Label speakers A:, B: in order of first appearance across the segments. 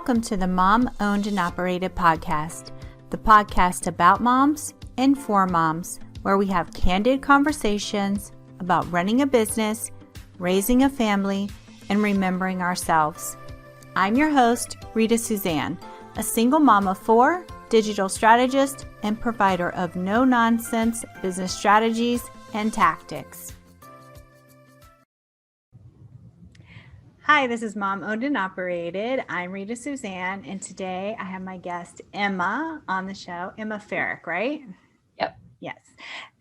A: Welcome to the Mom Owned and Operated podcast, the podcast about moms and for moms, where we have candid conversations about running a business, raising a family, and remembering ourselves. I'm your host, Rita Suzanne, a single mom of four, digital strategist, and provider of no-nonsense business strategies and tactics. Hi, this is Mom Owned and Operated. I'm Rita Suzanne, and today I have my guest, Emma, on the show. Emma Ferrick, right?
B: Yep.
A: Yes.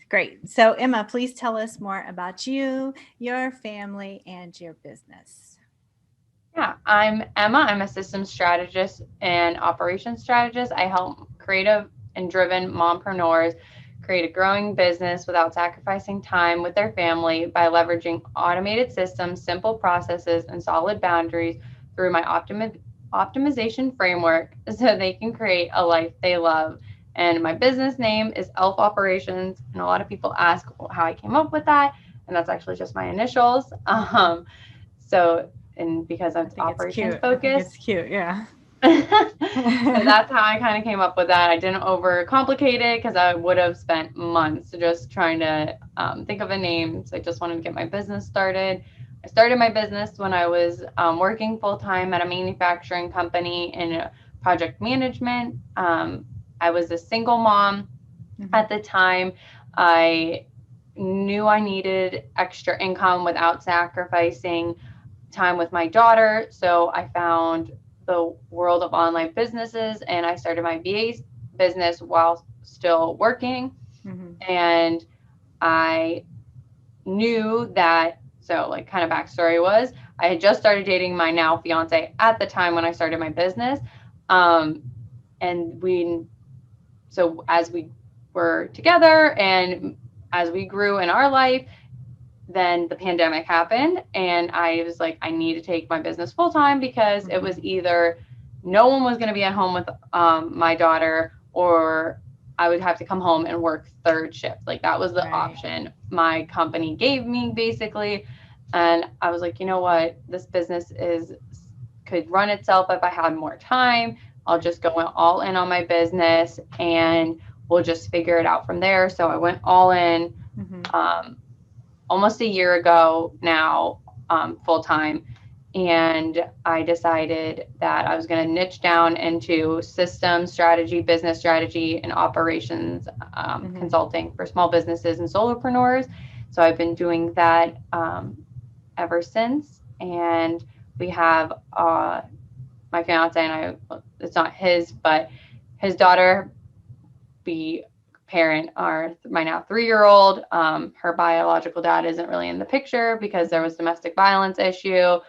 A: Great. So, Emma, please tell us more about you, your family, and your business.
B: Yeah, I'm Emma. I'm a systems strategist and operations strategist. I help creative and driven mompreneurs create a growing business without sacrificing time with their family by leveraging automated systems, simple processes, and solid boundaries through my optimization framework so they can create a life they love. And my business name is Elf Operations. And a lot of people ask how I came up with that. And that's actually just my initials. And because I'm operations focused.
A: It's cute, yeah.
B: So that's how I kind of came up with that. I didn't overcomplicate it because I would have spent months just trying to think of a name. So I just wanted to get my business started. I started my business when I was working full-time at a manufacturing company in project management. I was a single mom at the time. I knew I needed extra income without sacrificing time with my daughter. So I found the world of online businesses and I started my VA business while still working. And I knew that, so like kind of backstory was I had just started dating my now fiance at the time when I started my business. So as we were together and as we grew in our life, then the pandemic happened and I was like, I need to take my business full time because it was either no one was going to be at home with my daughter or I would have to come home and work third shift. Like that was the option my company gave me basically. And I was like, you know what, this business could run itself if I had more time. I'll just go all in on my business and we'll just figure it out from there. So I went all in. Almost a year ago now, full time. And I decided that I was going to niche down into system strategy, business strategy, and operations consulting for small businesses and solopreneurs. So I've been doing that ever since. And we have my fiance and I, it's not his, but his daughter, parent are my now 3-year-old. Her biological dad isn't really in the picture because there was domestic violence issue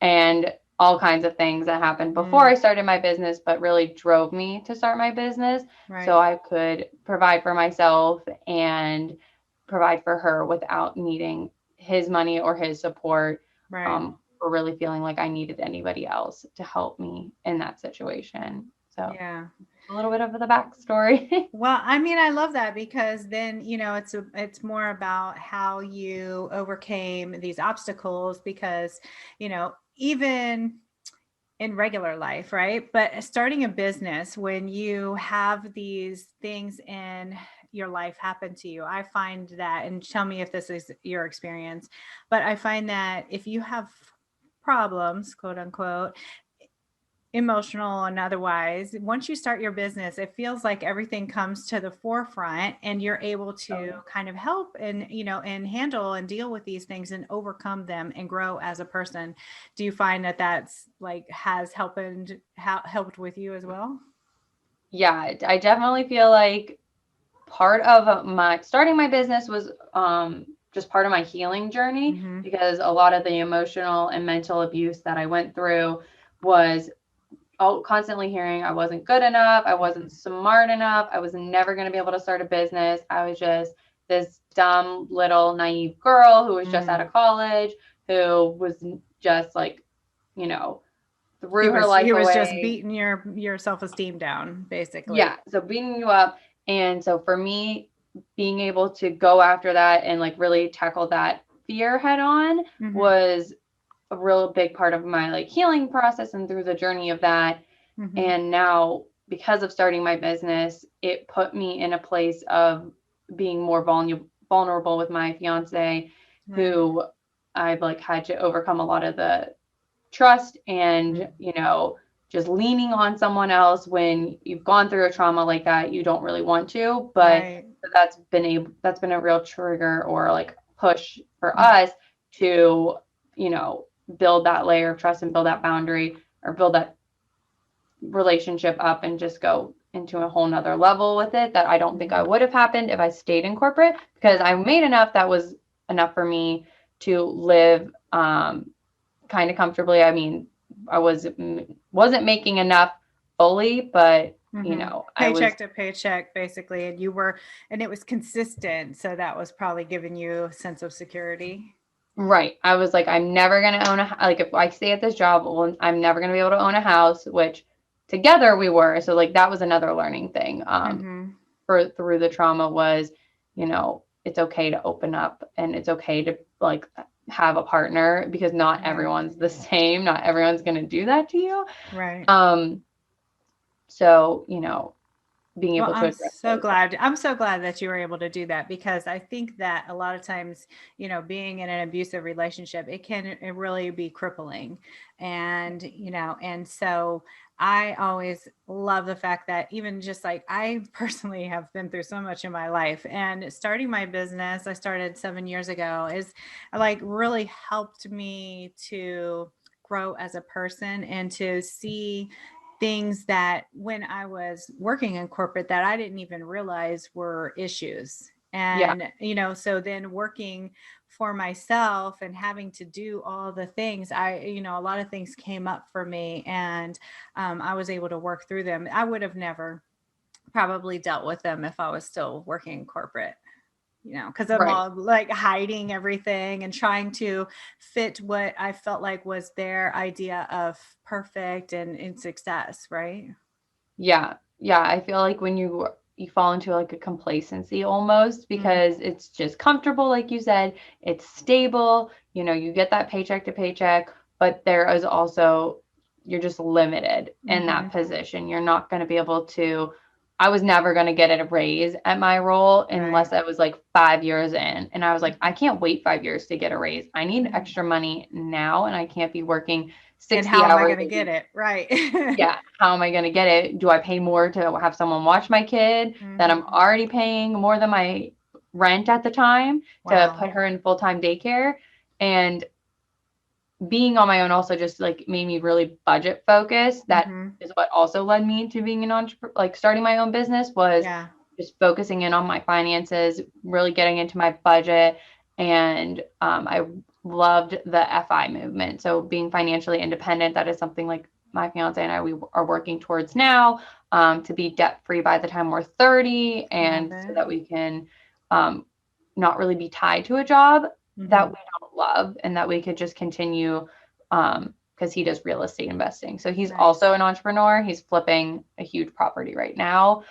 B: and all kinds of things that happened before I started my business, but really drove me to start my business. So I could provide for myself and provide for her without needing his money or his support, or really feeling like I needed anybody else to help me in that situation. So a little bit of the backstory.
A: Well, I mean, I love that because then, it's more about how you overcame these obstacles because, even in regular life, right? But starting a business, when you have these things in your life happen to you, I find that, and tell me if this is your experience, but I find that if you have problems, quote unquote, emotional and otherwise, once you start your business, it feels like everything comes to the forefront and you're able to kind of help and, and handle and deal with these things and overcome them and grow as a person. Do you find that that's has helped with you as well?
B: Yeah, I definitely feel like part of my starting my business was just part of my healing journey because a lot of the emotional and mental abuse that I went through was constantly hearing I wasn't good enough, I wasn't smart enough, I was never going to be able to start a business. I was just this dumb little naive girl who was just out of college, who was just like, threw her life away.
A: He was just beating your self-esteem down, basically.
B: Yeah, so beating you up. And so for me, being able to go after that and like really tackle that fear head on was a real big part of my like healing process and through the journey of that.
A: Mm-hmm.
B: And now, because of starting my business, it put me in a place of being more vulnerable with my fiance,
A: Right.
B: who I've like had to overcome a lot of the trust and, just leaning on someone else when you've gone through a trauma like that, you don't really want to, but
A: Right.
B: that's been a real trigger or like push for
A: Mm-hmm.
B: us to, you know, build that layer of trust and build that boundary or build that relationship up and just go into a whole nother level with it that I don't think I would have happened if I stayed in corporate, because I made enough that was enough for me to live kind of comfortably. I mean, wasn't making enough fully, but
A: Mm-hmm.
B: I was
A: Paycheck to paycheck, basically, and and it was consistent, so that was probably giving you a sense of security.
B: right. I was like, I'm never gonna own like if I stay at this job, well, I'm never gonna be able to own a house, which together we were. So like that was another learning thing.
A: Mm-hmm.
B: For through the trauma was, it's okay to open up and it's okay to like have a partner, because not
A: Right.
B: everyone's the same. Not everyone's going to do that to you.
A: Right.
B: So, being
A: Well,
B: able to address those things.
A: I'm so glad that you were able to do that, because I think that a lot of times, being in an abusive relationship, it really be crippling. And, and so I always love the fact that even just like I personally have been through so much in my life, and starting my business, I started 7 years ago, is like really helped me to grow as a person and to see things that when I was working in corporate that I didn't even realize were issues.
B: Yeah.
A: And, so then working for myself and having to do all the things, a lot of things came up for me, and I was able to work through them. I would have never probably dealt with them if I was still working in corporate, because I'm
B: Right.
A: all like hiding everything and trying to fit what I felt like was their idea of perfect and success, right?
B: Yeah. Yeah. I feel like when you fall into like a complacency almost,
A: Mm,
B: because it's just comfortable, like you said, it's stable, you get that paycheck to paycheck, but there is also, you're just limited in
A: mm-hmm.
B: that position. You're not going to be able to, I was never going to get a raise at my role
A: Right.
B: unless I was like 5 years in. And I was like,
A: Mhm.
B: I can't wait 5 years to get a raise. I need
A: Right.
B: extra money now, and I can't be working
A: And
B: 60
A: how am I
B: hours
A: going to
B: a
A: get
B: week.
A: it? Right.
B: Yeah, how am I going to get it? Do I pay more to have someone watch my kid that I'm
A: Hmm.
B: already paying more than my rent at the time to
A: Wow.
B: put her in full-time daycare? And being on my own also just like made me really budget focused. That
A: Hmm.
B: is what also led me to being an entrepreneur, like starting my own business, was
A: Yeah.
B: just focusing in on my finances, really getting into my budget. And I loved the FI movement. So being financially independent, that is something like my fiance and I, we are working towards now, to be debt free by the time we're 30,
A: Love
B: and so
A: it.
B: that we can um, not really be tied to a job that
A: Hmm.
B: we don't love, and that we could just continue, because he does real estate investing. So he's
A: Nice.
B: also an entrepreneur. He's flipping a huge property right now,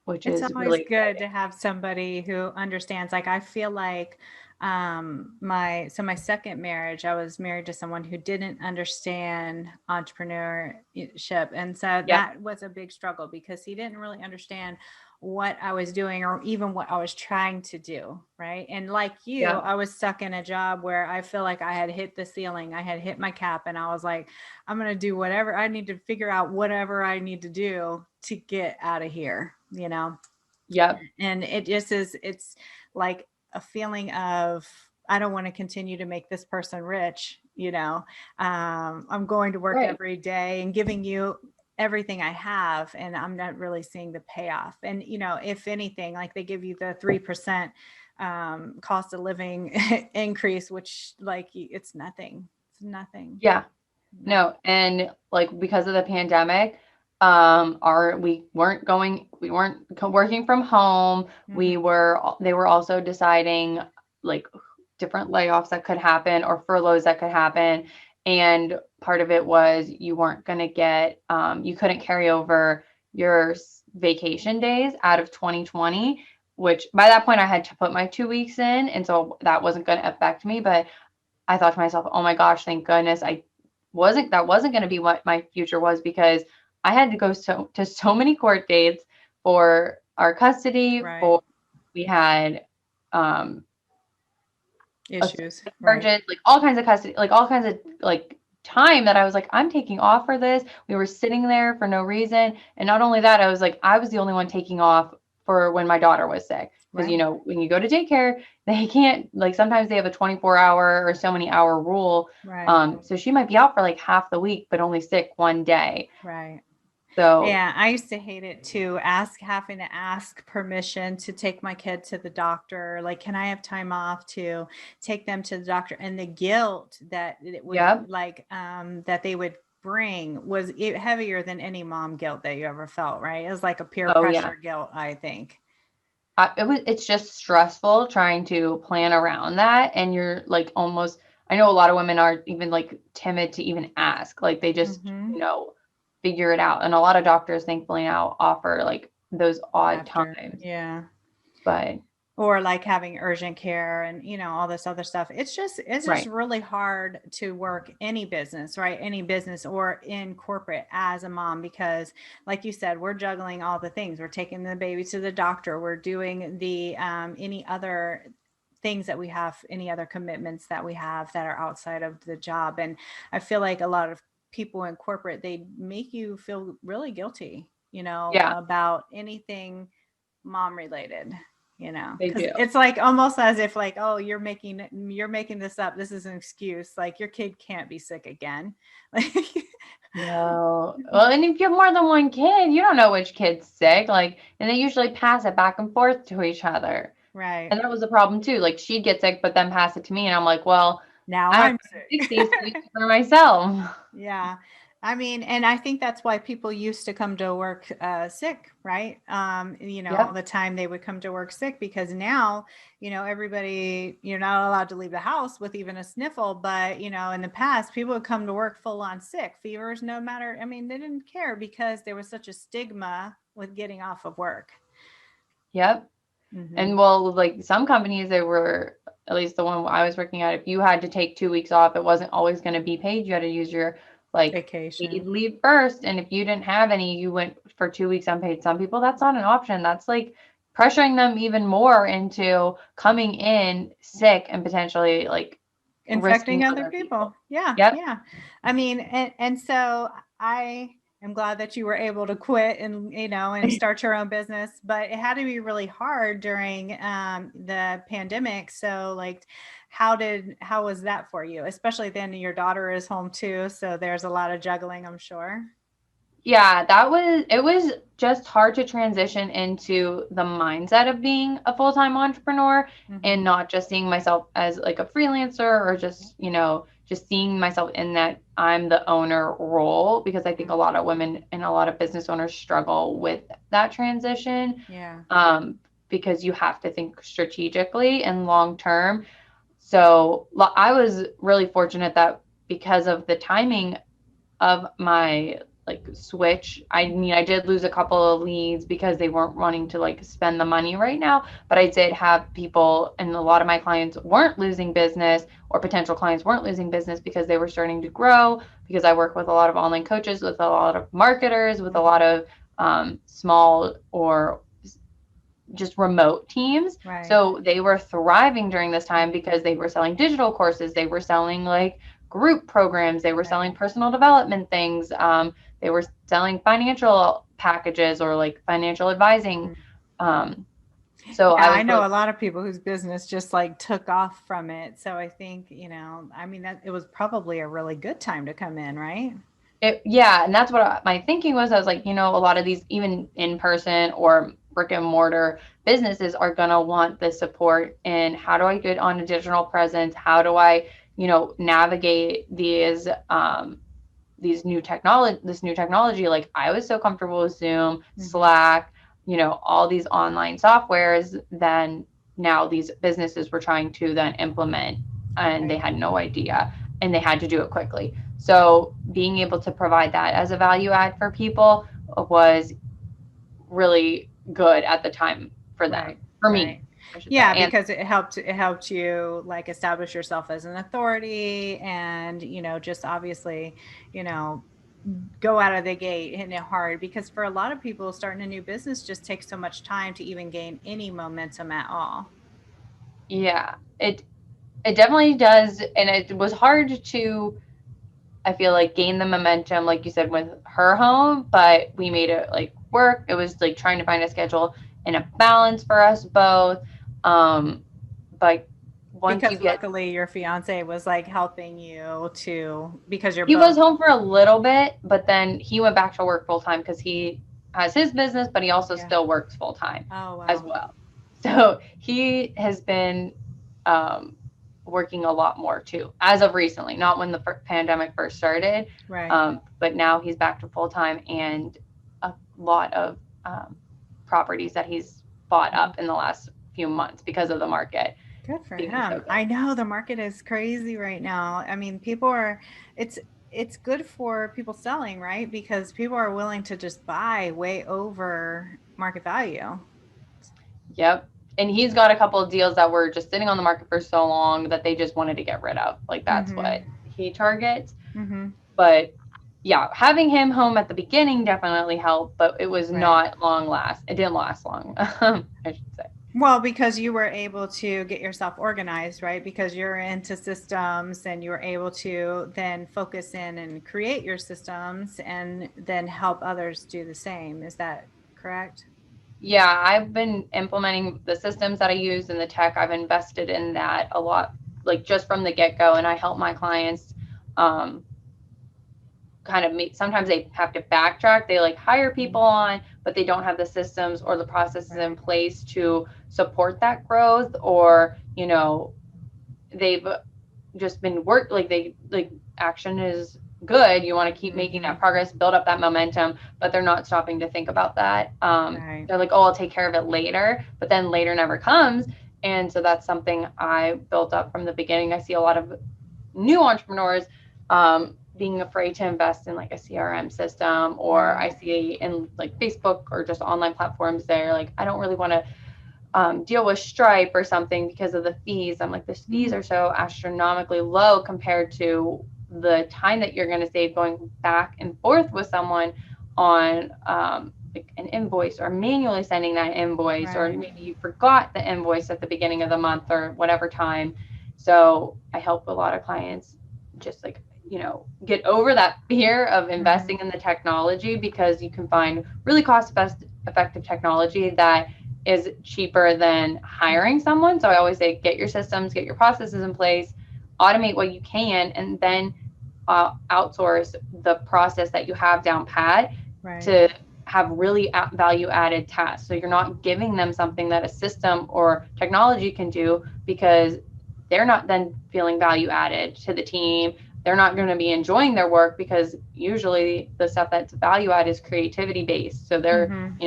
B: which
A: It's
B: is
A: always
B: really
A: good to
B: exciting.
A: have somebody who understands. Like I feel like my second marriage, I was married to someone who didn't understand entrepreneurship, and so
B: Yep.
A: that was a big struggle because he didn't really understand what I was doing or even what I was trying to do, right? And like you,
B: Yep.
A: I was stuck in a job where I feel like I had hit the ceiling. I had hit my cap, and I was like, I'm going to do whatever I need to figure out whatever I need to do to get out of here.
B: Yep.
A: And it just is, it's like a feeling of, I don't want to continue to make this person rich. I'm going to work
B: Right.
A: every day and giving you everything I have, and I'm not really seeing the payoff. And, if anything, like they give you the 3% cost of living increase, which like it's nothing. It's nothing.
B: Yeah.
A: No.
B: No, and like because of the pandemic, we weren't working from home.
A: Hmm.
B: They were also deciding like different layoffs that could happen or furloughs that could happen. And part of it was you weren't going to get, you couldn't carry over your vacation days out of 2020, which by that point I had to put my 2 weeks in. And so that wasn't going to affect me. But I thought to myself, oh my gosh, thank goodness I wasn't going to be what my future was, because I had to go to so many court dates for our custody,
A: Right.
B: for we had
A: Issues. Right.
B: charges, like all kinds of custody, like all kinds of like time that I was like, I'm taking off for this. We were sitting there for no reason. And not only that, I was like, I was the only one taking off for when my daughter was sick. Because,
A: Right.
B: when you go to daycare, they can't, like, sometimes they have a 24-hour or so many hour rule.
A: Right.
B: So she might be out for like half the week, but only sick one day.
A: Right.
B: So
A: Yeah, I used to hate it too. Having to ask permission to take my kid to the doctor. Like, can I have time off to take them to the doctor? And the guilt that it would
B: yep.
A: that they would bring was heavier than any mom guilt that you ever felt, right? It was like a peer
B: Oh yeah.
A: pressure guilt, I think.
B: It's just stressful trying to plan around that. And you're like, almost, I know a lot of women are even like timid to even ask, like they just,
A: Mm-hmm.
B: figure it out. And a lot of doctors thankfully now offer like those odd
A: After,
B: times,
A: yeah.
B: but
A: Or like having urgent care and all this other stuff. It's just
B: right.
A: really hard to work any business, right? Any business or in corporate as a mom, because like you said, we're juggling all the things. We're taking the baby to the doctor, we're doing the any other things that we have, any other commitments that we have that are outside of the job. And I feel like a lot of people in corporate, they make you feel really guilty,
B: Yeah,
A: about anything mom related,
B: they
A: because
B: do.
A: it's like almost as if like, oh, you're making this up, this is an excuse, like your kid can't be sick again. Like,
B: No. Well, and if you have more than one kid, you don't know which kid's sick. Like, and they usually pass it back and forth to each other.
A: right
B: And that was the problem too. Like, she'd get sick, but then pass it to me. And I'm like, well,
A: now
B: I don't
A: I'm
B: fix
A: sick.
B: these things for myself.
A: Yeah. I mean, and I think that's why people used to come to work sick, right?
B: Yep.
A: The time they would come to work sick, because now, everybody, you're not allowed to leave the house with even a sniffle. But, in the past, people would come to work full on sick, fevers, no matter. I mean, they didn't care because there was such a stigma with getting off of work.
B: Yep.
A: Hmm.
B: And well, like some companies, they were, at least the one I was working at, if you had to take 2 weeks off, it wasn't always going to be paid. You had to use your like paid
A: Vacation.
B: leave first. And if you didn't have any, you went for 2 weeks unpaid. Some people, that's not an option. That's like pressuring them even more into coming in sick and potentially like risking
A: Infecting other
B: other people.
A: people. Yeah,
B: Yep.
A: yeah. I mean, and so I am glad that you were able to quit and and start your own business, but it had to be really hard during the pandemic. So like, how was that for you? Especially then your daughter is home too, so there's a lot of juggling, I'm sure.
B: Yeah, it was just hard to transition into the mindset of being a full-time entrepreneur and
A: Hmm.
B: not just seeing myself as like a freelancer or just, just seeing myself in that I'm the owner role, because I think a lot of women and a lot of business owners struggle with that transition.
A: Yeah.
B: Because you have to think strategically and long term. So I was really fortunate that because of the timing of my like switch. I mean, I did lose a couple of leads because they weren't wanting to like spend the money right now, but I did have people, and a lot of my clients weren't losing business, or potential clients weren't losing business because they were starting to grow, because I work with a lot of online coaches, with a lot of marketers, with a lot of small or just remote teams.
A: Right.
B: So they were thriving during this time because they were selling digital courses, they were selling like group programs, they were
A: Right.
B: selling personal development things, they were selling financial packages or like financial advising.
A: Mhm.
B: Um, so
A: Yeah,
B: I
A: I
B: was really,
A: know a lot of people whose business just like took off from it. So I think, I mean, that it was probably a really good time to come in, right?
B: yeah, and that's what my thinking was. I was like, a lot of these, even in person or brick and mortar businesses, are gonna want the support. And how do I get on a digital presence? How do I, navigate these new technology? Like, I was so comfortable with Zoom,
A: Hmm.
B: Slack, all these online softwares. Then now these businesses were trying to then implement, and they
A: Right.
B: had no idea, and they had to do it quickly. So being able to provide that as a value add for people was really good at the time for them,
A: Right.
B: for
A: Right.
B: me. I should say.
A: Yeah,
B: And
A: because it helped you like establish yourself as an authority and, just obviously, you know, go out of the gate hitting it hard because for a lot of people starting a new business just takes so much time to even gain any momentum at all.
B: yeah, it definitely does. And it was hard to, I feel like, gain the momentum, like you said, with her home, but we made it like work. It was like trying to find a schedule and a balance for us both. But once you
A: Because
B: get,
A: luckily your fiance was like helping you to because you're
B: he was
A: both.
B: home for a little bit, but then he went back to work full time because he has his business, but he also
A: Yeah.
B: still works full time
A: Oh
B: as
A: wow.
B: well. So he has been um, working a lot more too, as of recently, not when the pandemic first started,
A: Right.
B: but now he's back to full time and a lot of properties that he's bought up in the last few months because of the market
A: Good for
B: being so
A: him. I
B: good.
A: know the market is crazy right now. I mean, people are it's it's good for people selling, right? Because people are willing to just buy way over market value.
B: Yep. And he's got a couple of deals that were just sitting on the market for so long that they just wanted to get rid of. Like that's what
A: Mhm.
B: he targets.
A: Mhm.
B: But yeah, having him home at the beginning definitely helped, but it was
A: Right.
B: not long last. It didn't last long, I should say.
A: Well, because you were able to get yourself organized, right? Because you're into systems and you were able to then focus in and create your systems and then help others do the same. Is that correct?
B: Yeah, I've been implementing the systems that I use and the tech. I've invested in that a lot, like just from the get go. And I help my clients um, kind of meet. Sometimes they have to backtrack. They like hire people on, but they don't have the systems or the processes in
A: Right.
B: place to support that growth, or, they've just been work like they like action is good. You want to keep making that
A: Mhm.
B: progress, build up that momentum, but they're not stopping to think about that.
A: Right.
B: They're like, oh, I'll take care of it later, but then later never comes. And so that's something I built up from the beginning. I see a lot of new entrepreneurs being afraid to invest in like a CRM system, or I
A: Right.
B: see in like Facebook or just online platforms, they're like, I don't really want to deal with Stripe or something because of the fees. I'm like, the fees
A: Mhm.
B: are so astronomically low compared to the time that you're going to save going back and forth with someone on like an invoice, or manually sending that invoice, or
A: Right.
B: maybe you forgot the invoice at the beginning of the month or whatever time. So I help a lot of clients just like, get over that fear of
A: Mhm.
B: investing in the technology, because you can find really effective technology that is cheaper than hiring someone. So I always say, get your systems, get your processes in place, automate what you can, and then outsource the process that you have down pat
A: Right.
B: to have really value added tasks. So you're not giving them something that a system or technology can do, because they're not then feeling value added to the team. They're not going to be enjoying their work, because usually the stuff that's value add is creativity based. So they're,
A: Mhm.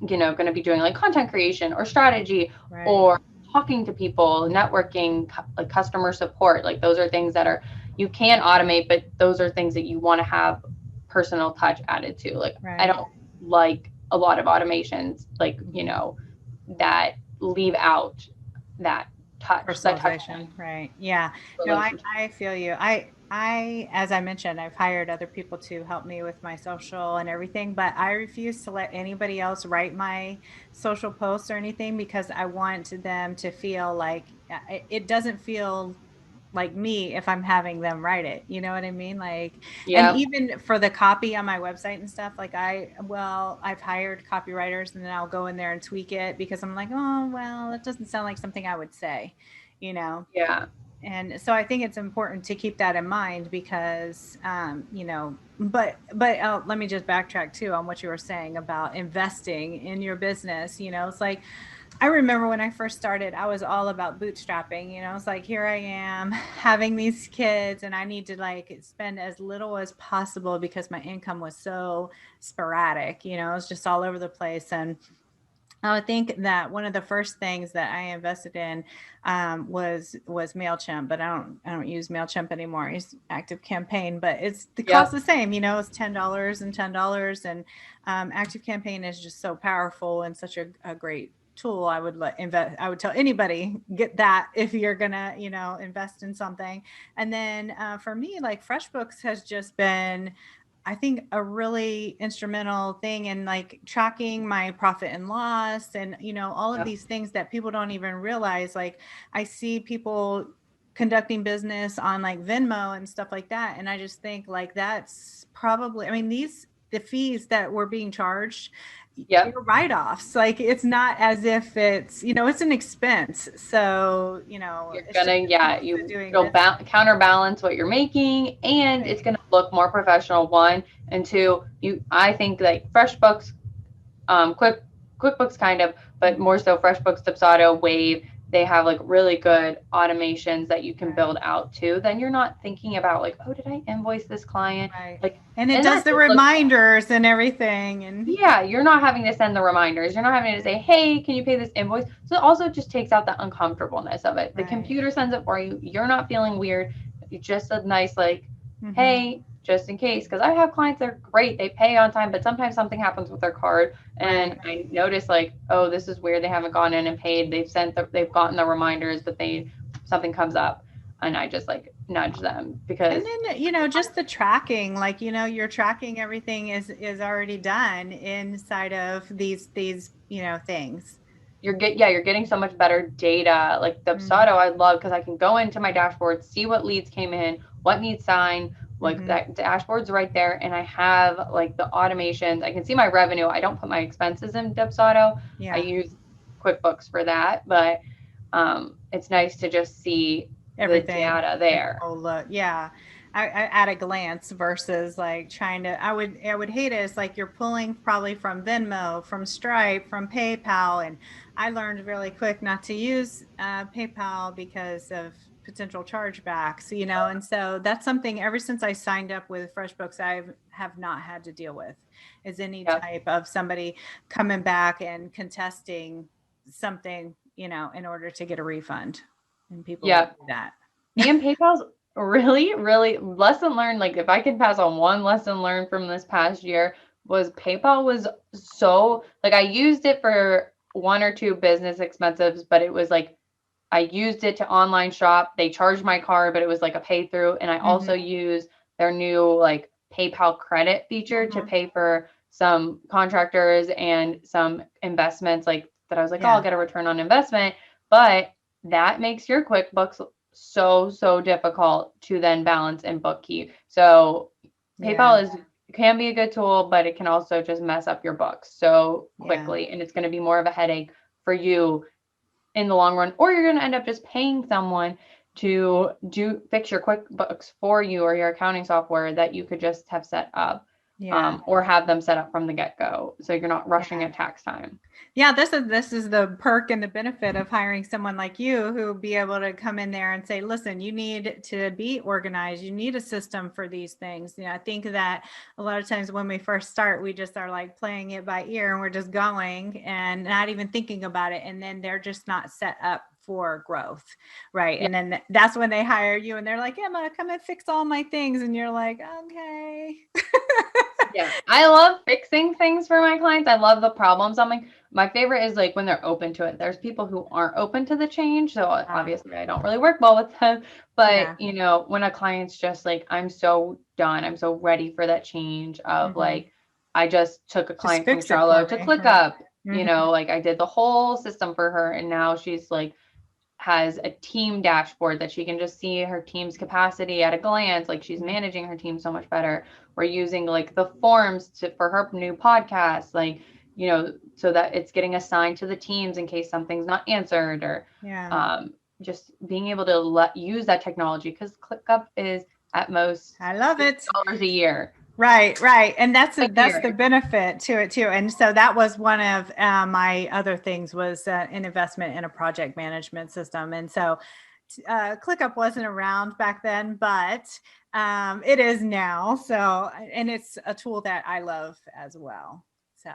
B: going to be doing like content creation or strategy,
A: Right.
B: or talking to people, networking, like customer support. Like those are things that are, you can automate, but those are things that you want to have personal touch added to. Like I
A: Right.
B: don't like a lot of automations, like,
A: Mhm.
B: that leave out that touch
A: Personalization, right? Yeah. No, I
B: relationship.
A: I feel you. As I mentioned, I've hired other people to help me with my social and everything, but I refuse to let anybody else write my social posts or anything because I want them to feel like it doesn't feel like me if I'm having them write it. You know what I mean? Like, and
B: Yeah.
A: even for the copy on my website and stuff, like I've hired copywriters and then I'll go in there and tweak it because I'm like, oh, well, that doesn't sound like something I would say, you know?
B: Yeah.
A: And so I think it's important to keep that in mind because, but let me just backtrack too on what you were saying about investing in your business. It's like, I remember when I first started, I was all about bootstrapping. It's like, here I am having these kids, and I need to like spend as little as possible because my income was so sporadic. It was just all over the place. And I would think that one of the first things that I invested in was Mailchimp, but I don't use Mailchimp anymore. I use Active Campaign, but it's the cost
B: Yep.
A: the same. It's $10 and $10, and Active Campaign is just so powerful and such a great tool. I would invest. I would tell anybody, get that if you're gonna, invest in something. And then for me, like FreshBooks has just been, I think, a really instrumental thing in like tracking my profit and loss, and all of
B: Yep.
A: these things that people don't even realize. Like I see people conducting business on like Venmo and stuff like that, and I just think like that's probably, I mean, the fees that were being charged,
B: Yep.
A: write-offs. Like it's not as if it's, it's an expense. So,
B: You're
A: it's just
B: gonna, yeah, it'll counterbalance what you're making, and it's gonna look more professional. One and two, I think like FreshBooks, QuickBooks kind of, but more so FreshBooks, Dubsado, Wave. They have like really good automations that you can build out too. Then you're not thinking about like, oh, did I invoice this client?
A: Right.
B: Like,
A: and it does the reminders and everything. And
B: yeah, you're not having to send the reminders. You're not having to say, hey, can you pay this invoice? So it also just takes out the uncomfortableness of it. The computer sends it for you. You're not feeling weird. It's just a nice like, hey, just in case. Because I have clients that are great. They pay on time, but sometimes something happens with their card. And I notice like, oh, this is weird. They haven't gone in and paid. They've gotten the reminders, but something comes up. And I just like nudge them because.
A: And then, just the tracking, like, you're tracking everything is already done inside of these, things.
B: You're getting so much better data. Like Dubsado, I love because I can go into my dashboard, see what leads came in, what needs signed, like that dashboard's right there. And I have like the automations. I can see my revenue. I don't put my expenses in Dubsado.
A: Yeah.
B: I use QuickBooks for that, but it's nice to just see everything, the data there.
A: Oh, look, yeah. At a glance versus like trying to, I would hate it. It's like you're pulling probably from Venmo, from Stripe, from PayPal. And I learned really quick not to use PayPal because of potential chargebacks, and so that's something ever since I signed up with FreshBooks, I have not had to deal with, is any type of somebody coming back and contesting something, in order to get a refund. And people do that.
B: And PayPal's really, really lesson learned. Like if I could pass on one lesson learned from this past year, was PayPal was so like, I used it for one or two business expenses, but it was like, I used it to online shop. They charged my card, but it was like a pay through. And I also use their new like PayPal credit feature to pay for some contractors and some investments like that. I was like, oh, I'll get a return on investment, but that makes your QuickBooks so difficult to then balance and bookkeep. So PayPal can be a good tool, but it can also just mess up your books so quickly. And it's going to be more of a headache for you in the long run, or you're going to end up just paying someone to fix your QuickBooks for you, or your accounting software that you could just have set up. Or have them set up from the get-go, so you're not rushing at tax time.
A: Yeah, this is the perk and the benefit of hiring someone like you who will be able to come in there and say, listen, you need to be organized. You need a system for these things. I think that a lot of times when we first start, we just are like playing it by ear and we're just going and not even thinking about it. And then they're just not set up for growth. Right. And then that's when they hire you and they're like, Emma, come and fix all my things. And you're like, okay.
B: Yeah. I love fixing things for my clients. I love the problem solving. My favorite is like when they're open to it. There's people who aren't open to the change. So obviously I don't really work well with them, but when a client's just like, I'm so done. I'm so ready for that change of like, I just took a client from Trello to ClickUp, like I did the whole system for her. And now she's like, has a team dashboard that she can just see her team's capacity at a glance. Like she's managing her team so much better. We're using like the forms for her new podcast, like, so that it's getting assigned to the teams in case something's not answered, or just being able to use that technology, because ClickUp is at most,
A: I love it,
B: $6 a year.
A: Right. And that's the benefit to it too. And so that was one of my other things, was an investment in a project management system. And so ClickUp wasn't around back then, but it is now. So, and it's a tool that I love as well. So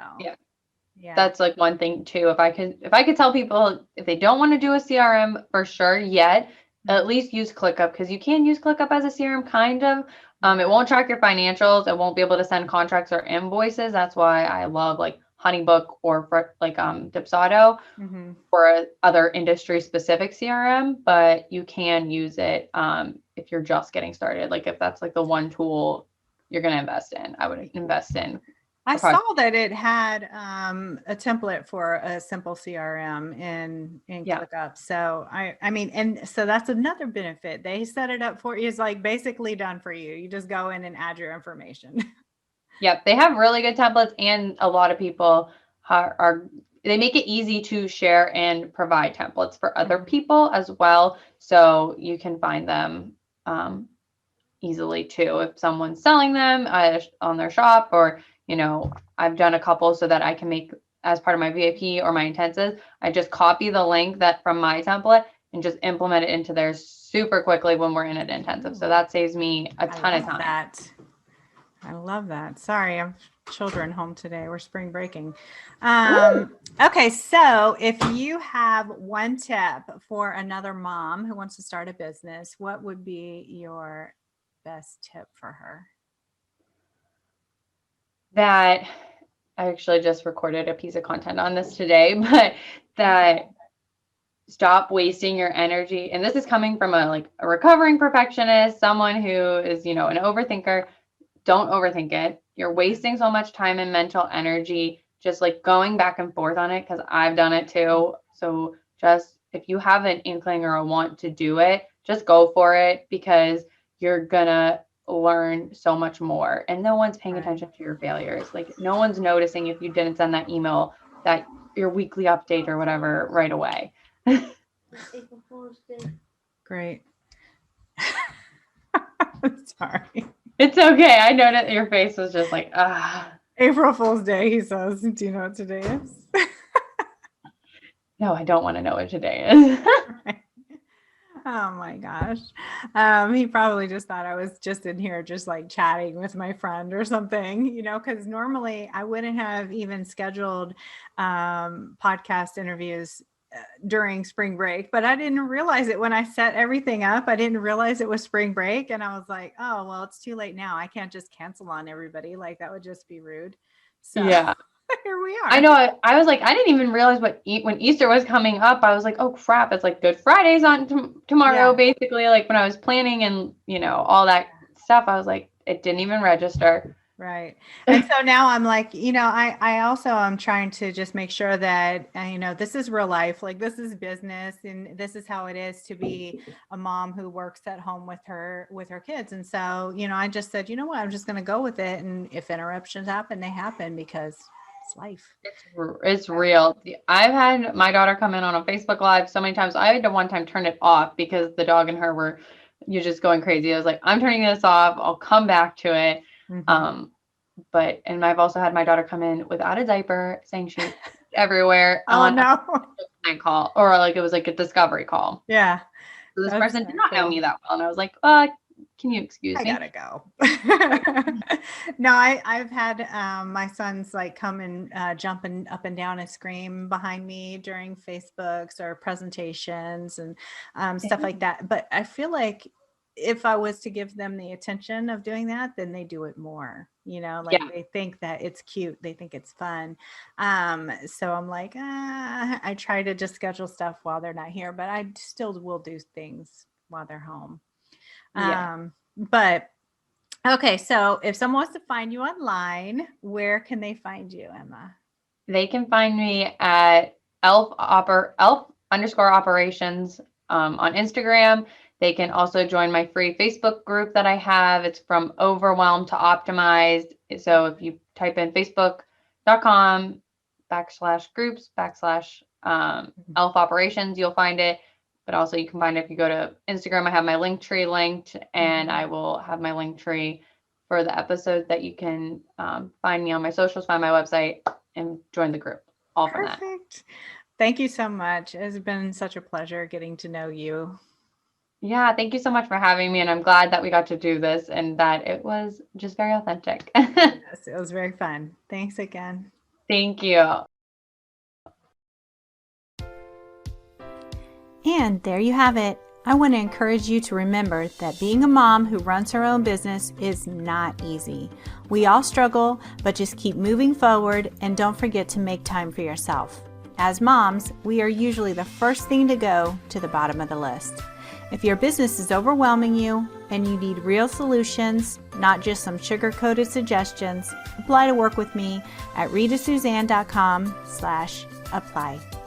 A: yeah,
B: that's like one thing too. If I could tell people, if they don't want to do a CRM for sure yet, at least use ClickUp, because you can use ClickUp as a CRM kind of. It won't track your financials. It won't be able to send contracts or invoices. That's why I love like HoneyBook or for like Dipsauto or other industry specific CRM, but you can use it if you're just getting started. Like if that's like the one tool you're going to invest in, I would invest in.
A: I saw that it had a template for a simple CRM in ClickUp. So I mean, and so that's another benefit. They set it up for you. It's like basically done for you. You just go in and add your information.
B: Yep, they have really good templates, and a lot of people they make it easy to share and provide templates for other people as well, so you can find them easily too if someone's selling them on their shop, or I've done a couple so that I can make as part of my VIP or my intensives. I just copy the link from my template and just implement it into theirs super quickly when we're in an intensive. So that saves me a ton of time.
A: I love that. Sorry, I have children home today. We're spring breaking. Okay, so if you have one tip for another mom who wants to start a business, what would be your best tip for her?
B: That I actually just recorded a piece of content on this today, but that stop wasting your energy. And this is coming from a recovering perfectionist, someone who is, an overthinker. Don't overthink it. You're wasting so much time and mental energy just like going back and forth on it, because I've done it too. So just if you have an inkling or a want to do it, just go for it, because you're gonna learn so much more, and no one's paying attention to your failures. Like no one's noticing if you didn't send that email, that your weekly update or whatever right away.
A: Great. Sorry.
B: It's okay. I know that your face was just like,
A: April Fool's Day, he says. Do you know what today is?
B: No, I don't want to know what today is.
A: Oh my gosh. He probably just thought I was just in here just like chatting with my friend or something, because normally I wouldn't have even scheduled podcast interviews during spring break, but I didn't realize it when I set everything up. I didn't realize it was spring break, and I was like, oh, well, it's too late now. I can't just cancel on everybody. Like that would just be rude. So
B: yeah.
A: Here we are.
B: I know. I was like, I didn't even realize when Easter was coming up. I was like, oh crap, it's like Good Friday's on tomorrow, basically. Like when I was planning and all that stuff, I was like, it didn't even register.
A: Right. And so now I'm like, I also am trying to just make sure that, this is real life. Like this is business, and this is how it is to be a mom who works at home with her kids. And so, I just said, you know what, I'm just going to go with it. And if interruptions happen, they happen, because it's life.
B: It's real. I've had my daughter come in on a Facebook Live so many times. I had to one time turn it off because the dog and her were just going crazy. I was like, I'm turning this off. I'll come back to it. Mm-hmm. And I've also had my daughter come in without a diaper, saying she's everywhere.
A: Oh no!
B: A call, or like it was like a discovery call.
A: Yeah.
B: So this person did not know me that well, and I was like, can you excuse me?
A: I gotta go. No, I've had my sons like come and jumping up and down and scream behind me during Facebooks or presentations and stuff like that. But I feel like if I was to give them the attention of doing that, then they do it more, they think that it's cute. They think it's fun. So I'm like, I try to just schedule stuff while they're not here, but I still will do things while they're home. But okay. So if someone wants to find you online, where can they find you, Emma?
B: They can find me at elf_operations on Instagram. They can also join my free Facebook group that I have. It's From Overwhelmed to Optimized. So if you type in facebook.com/groups/elf operations, you'll find it. But also you can find it if you go to Instagram. I have my link tree linked, and I will have my link tree for the episode that you can find me on my socials, find my website, and join the group. All from that.
A: Perfect. Thank you so much. It's been such a pleasure getting to know you.
B: Yeah, thank you so much for having me, and I'm glad that we got to do this and that it was just very authentic.
A: Yes, it was very fun. Thanks again.
B: Thank you.
A: And there you have it. I want to encourage you to remember that being a mom who runs her own business is not easy. We all struggle, but just keep moving forward and don't forget to make time for yourself. As moms, we are usually the first thing to go to the bottom of the list. If your business is overwhelming you and you need real solutions, not just some sugar-coated suggestions, apply to work with me at ritasuzanne.com/apply.